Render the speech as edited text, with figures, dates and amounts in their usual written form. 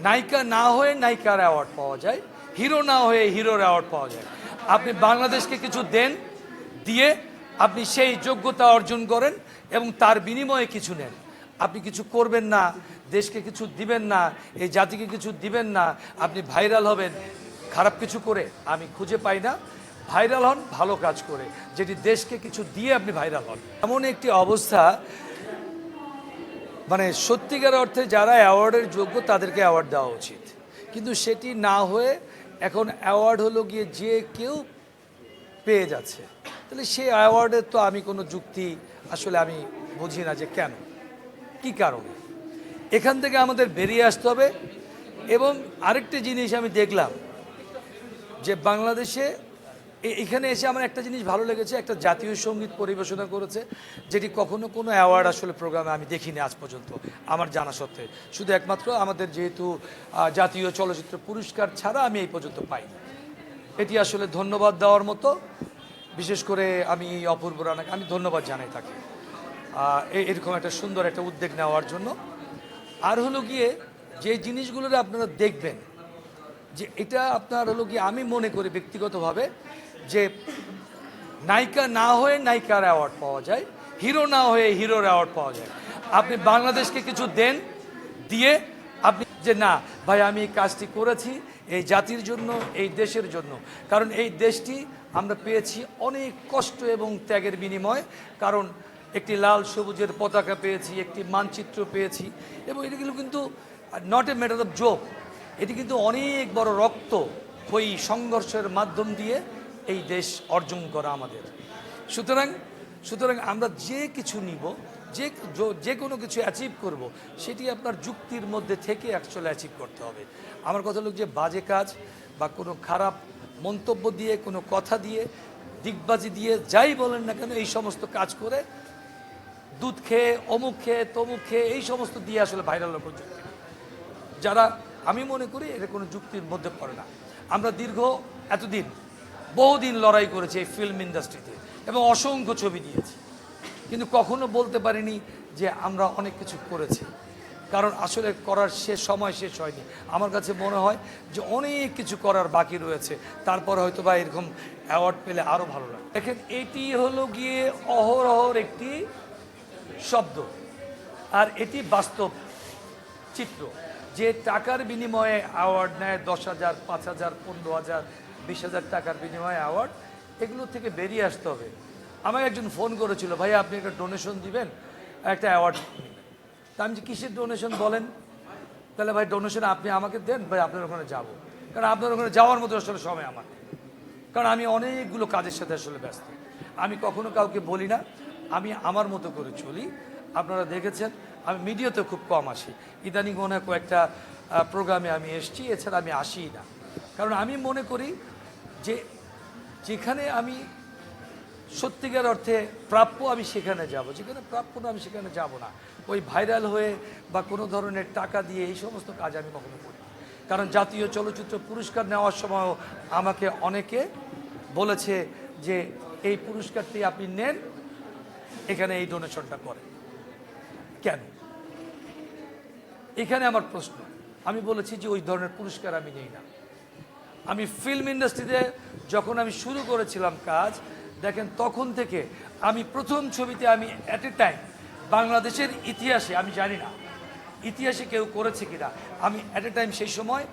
নায়িকা না হয়ে নায়িকার অ্যাওয়ার্ড পাওয়া যায়, হিরো না হয়ে হিরোর অ্যাওয়ার্ড পাওয়া যায়। আপনি বাংলাদেশকে কিছু দেন, দিয়ে আপনি সেই যোগ্যতা অর্জন করেন এবং তার বিনিময়ে কিছু নেন। আপনি কিছু করবেন না, দেশকে কিছু দিবেন না, এই জাতিকে কিছু দিবেন না, আপনি ভাইরাল হবেন খারাপ কিছু করে, আমি খুঁজে পাই না। ভাইরাল হন ভালো কাজ করে, যেটি দেশকে কিছু দিয়ে আপনি ভাইরাল হন। এমন একটি অবস্থা, মানে সত্যিকার অর্থে যারা অ্যাওয়ার্ডের যোগ্য তাদেরকে অ্যাওয়ার্ড দেওয়া উচিত, কিন্তু সেটি না হয়ে এখন অ্যাওয়ার্ড হলো গিয়ে যে কেউ পেয়ে যাচ্ছে। তাহলে সেই অ্যাওয়ার্ডের তো আমি কোনো যুক্তি আসলে আমি বুঝি না যে কেন, কি কারণে। এখান থেকে আমাদের বেরিয়ে আসতে হবে। এবং আরেকটি জিনিস আমি দেখলাম যে বাংলাদেশে এখানে এসে আমার একটা জিনিস ভালো লেগেছে, একটা জাতীয় সঙ্গীত পরিবেশনা করেছে, যেটি কখনো কোনো অ্যাওয়ার্ড আসলে প্রোগ্রামে আমি দেখিনি আজ পর্যন্ত আমার জানা সত্ত্বে। শুধু একমাত্র আমাদের যেহেতু জাতীয় চলচ্চিত্র পুরস্কার ছাড়া আমি এই পর্যন্ত পাইনি। এটি আসলে ধন্যবাদ দেওয়ার মতো। বিশেষ করে আমি অপূর্ব রানাকে আমি ধন্যবাদ জানাই তাকে এরকম একটা সুন্দর একটা উদ্যোগ নেওয়ার জন্য। আর হলো গিয়ে যে জিনিসগুলো আপনারা দেখবেন, যে এটা আপনার হলো গিয়ে আমি মনে করি ব্যক্তিগতভাবে যে নায়িকা না হয়ে নায়িকার অ্যাওয়ার্ড পাওয়া যায়, হিরো না হয়ে হিরোর অ্যাওয়ার্ড পাওয়া যায়। আপনি বাংলাদেশকে কিছু দেন, দিয়ে আপনি যে না ভাই আমি এই কাজটি করেছি এই জাতির জন্য, এই দেশের জন্য। কারণ এই দেশটি আমরা পেয়েছি অনেক কষ্ট এবং ত্যাগের বিনিময়ে। কারণ একটি লাল সবুজের পতাকা পেয়েছি, একটি মানচিত্র পেয়েছি, এবং এগুলো কিন্তু not a matter of joke, এটি কিন্তু অনেক বড় রক্ত ওই সংঘর্ষের মাধ্যম দিয়ে এই দেশ অর্জন করা আমাদের। সুতরাং আমরা যে কিছু নিব, যে কোনো কিছু অ্যাচিভ করব, সেটি আপনার যুক্তির মধ্যে থেকে অ্যাকচুয়ালি অ্যাচিভ করতে হবে। আমার কথা হলো যে বাজে কাজ বা কোনো খারাপ মন্তব্য দিয়ে, কোনো কথা দিয়ে, দিগবাজি দিয়ে, যাই বলেন না কেন, এই সমস্ত কাজ করে দুধ খেয়ে, অমুক খেয়ে, তমুক খেয়ে, এই সমস্ত দিয়ে আসলে ভাইরাল প্রযুক্তি, যারা আমি মনে করি এটা কোনো যুক্তির মধ্যে পড়ে না। আমরা এতদিন বহুদিন লড়াই করেছি এই ফিল্ম ইন্ডাস্ট্রিতে এবং অসংখ্য ছবি দিয়েছি, কিন্তু কখনো বলতে পারিনি যে আমরা অনেক কিছু করেছি। কারণ আসলে করার সময় শেষ হয়নি। আমার কাছে মনে হয় যে অনেক কিছু করার বাকি রয়েছে, তারপর হয়তো বা এরকম অ্যাওয়ার্ড পেলে আরও ভালো লাগে। দেখেন, এটি হলো গিয়ে অহরহর একটি শব্দ, আর এটি বাস্তব চিত্র। যে টাকার বিনিময়ে অ্যাওয়ার্ড নেয়, 10,000, 5,000, 15,000, 20,000 টাকার বিনিময়ে অ্যাওয়ার্ড, এগুলো থেকে বেরিয়ে আসতে হবে। আমাকে একজন ফোন করেছিল, ভাই আপনি একটা ডোনেশন দিবেন, একটা অ্যাওয়ার্ড। তা আমি যে কিসের ডোনেশন বলেন? তাহলে ভাই ডোনেশন আপনি আমাকে দেন, ভাই আপনার ওখানে যাব। কারণ আপনার ওখানে যাওয়ার মতো আসলে সময় আমার নেই, কারণ আমি অনেকগুলো কাজের সাথে আসলে ব্যস্ত। আমি কখনো কাউকে বলি না, আমি আমার মতো করে চলি। আপনারা দেখেছেন আমি মিডিয়াতে খুব কম আসি, ইদানিং মনে হয় কয়েকটা প্রোগ্রামে আমি এসেছি, এছাড়া আমি আসিই না। কারণ আমি মনে করি যে যেখানে আমি সত্যিকার অর্থে প্রাপ্য আমি সেখানে যাব, যেখানে প্রাপ্য না আমি সেখানে যাব না। ওই ভাইরাল হয়ে বা কোনো ধরনের টাকা দিয়ে এই সমস্ত কাজ আমি কখনো করি। কারণ জাতীয় চলচ্চিত্র পুরস্কার নেওয়ার সময়ও আমাকে অনেকে বলেছে যে এই পুরস্কারটি আপনি নেন, এখানে এই ডোনেশনটা করেন। কেন? এখানে আমার প্রশ্ন। আমি বলেছি যে ওই ধরনের পুরস্কার আমি নেই না। আমি ফিল্ম ইন্ডাস্ট্রিতে যখন আমি শুরু করেছিলাম কাজ, দেখেন তখন থেকে আমি প্রথম ছবিতে আমি অ্যাট এ টাইম বাংলাদেশের ইতিহাসে, আমি জানি না ইতিহাসে কেউ করেছে কিনা, আমি অ্যাট এ টাইম সেই সময়